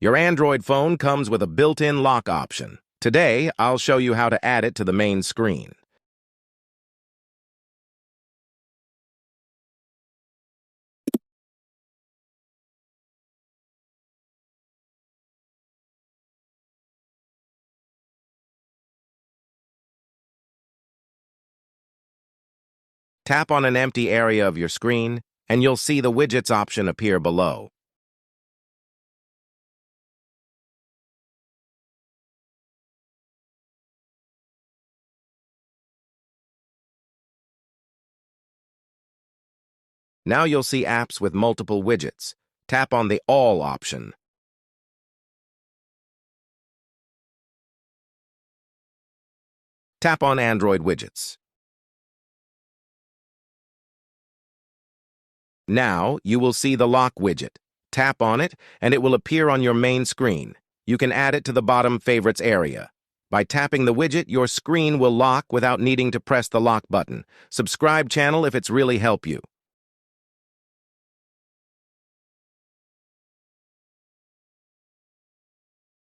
Your Android phone comes with a built-in lock option. Today, I'll show you how to add it to the main screen. Tap on an empty area of your screen, and you'll see the widgets option appear below. Now you'll see apps with multiple widgets. Tap on the All option. Tap on Android widgets. Now, you will see the lock widget. Tap on it, and it will appear on your main screen. You can add it to the bottom favorites area. By tapping the widget, your screen will lock without needing to press the lock button. Subscribe channel if it's really helped you.